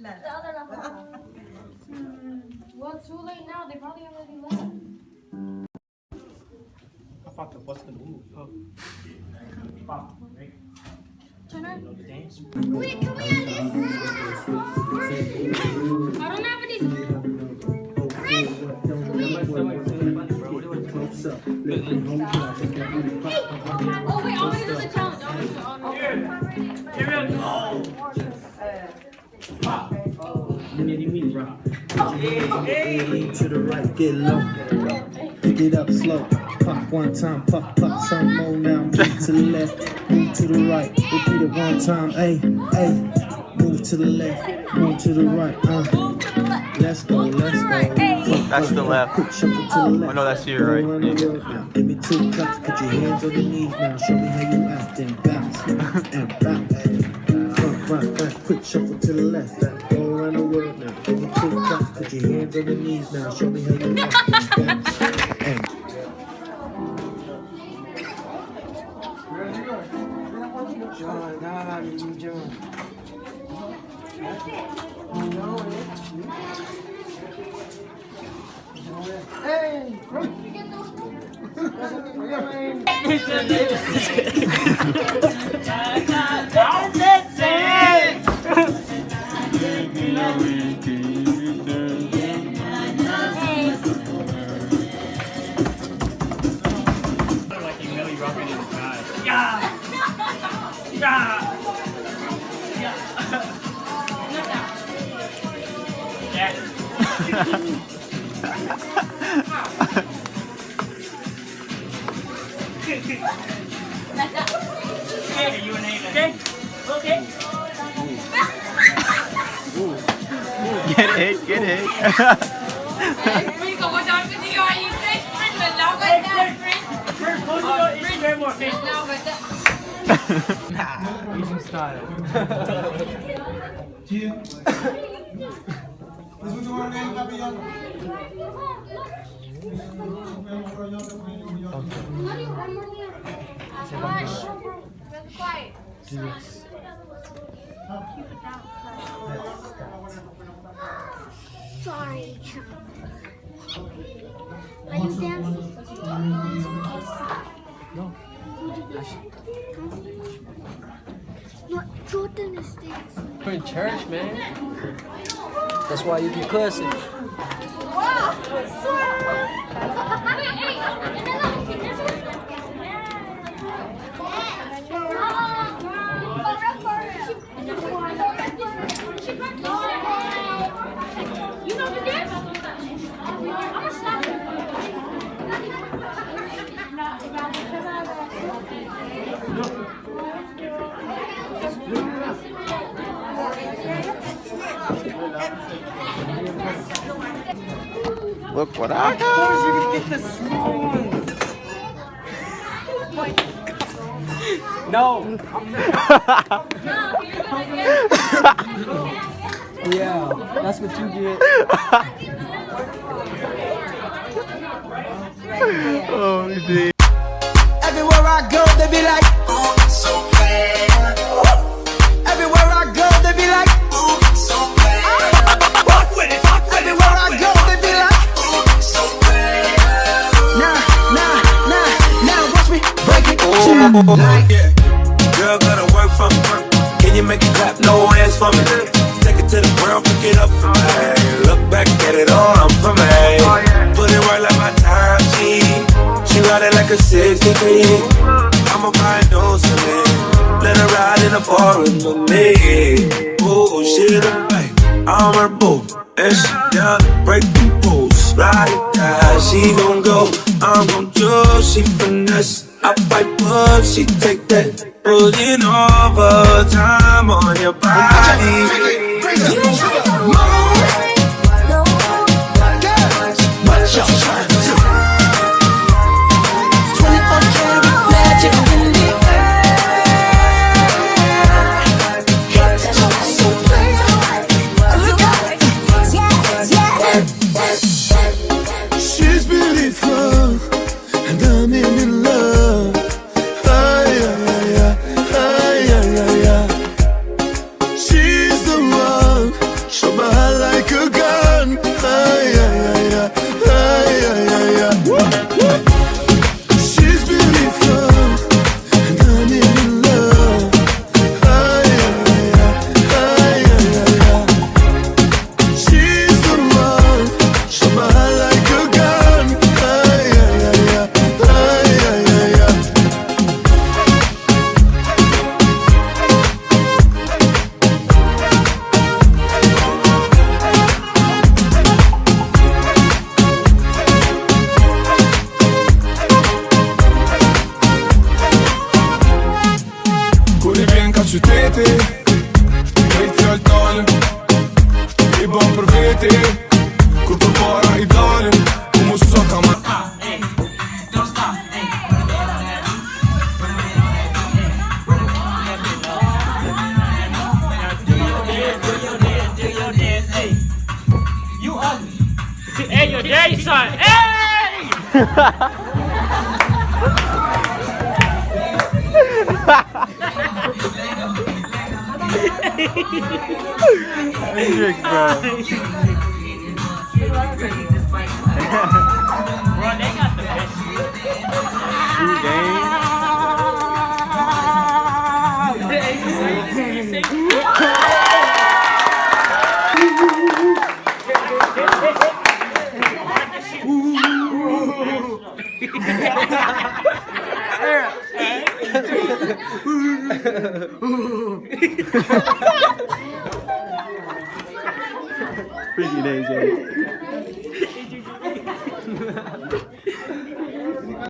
The other level. Well, it's too late now. They probably already left. I'm about to bust the move. Oh. Pop, right? Turn on. Dance. Wait, can we at least? I don't have any. Chris! Oh, wait, I'm gonna do the challenge. Give it a go. Pop. To the right, get low. Pick it up slow. Pop one time, pop, pop some more now. Move to the left, move to the right. Repeat it one time, ay, ay. Move to the left, move to the right. Let's go, let's go. That's the left. Quick shuffle to the left. Oh no, that's you, right? Go around the world now. Give me 2 claps, put your hands on your knees now. Show me how you act and bounce and bounce. Right. Quick shuffle to the left. Go around the world now. Give me 2 claps, put your hands on your knees now. Show me how you act and bounce and. Like you really rubbing in his eyes. Yeah! Yeah! Yeah! Okay, you and Aiden. Okay? Okay? Get it, get it. Rico, what's on video? Are you fish? Love it, that First, close the door. Instagram more face. Love it. Asian style. Quiet. Sorry. Are you dancing? No. No, Jordan is dancing. We're in church, man. That's why you be cussing. Wow, you know the dance? I'm gonna stop Look what I got. You're gonna get the small ones. No. Yeah, that's what you get. Oh, dude. Everywhere I go, they be like, ooh, so bad. Everywhere I go, they be like, ooh, so bad. Walk with it, talk with it. Everywhere I go, they be like, ooh, so bad. Now, watch me break it to like, yeah. Girl, gotta work for me. Can you make it clap? No hands for me. Take it to the ground, pick it up for me. Look back at it all, I'm for me. Put it right like my time, she ride it like a 63. I'ma buy a nose for me. Let her ride in the forest with me. Oh shit, I'm her boo. And she down to break the rules. Ride it down, she gon' go. I'm gon' do, she finesse. I fight up, she take that. Putting overtime on your body. What y'all trying to do? 24 karat magic in the air. She's beautiful, and I'm in love. She's the rete. Curto fora e dale, como só cama. Hey, your daddy son. Hey! Hendrix, bro. Bro, they got the best shit. Ooh, dang. Freaky AJ.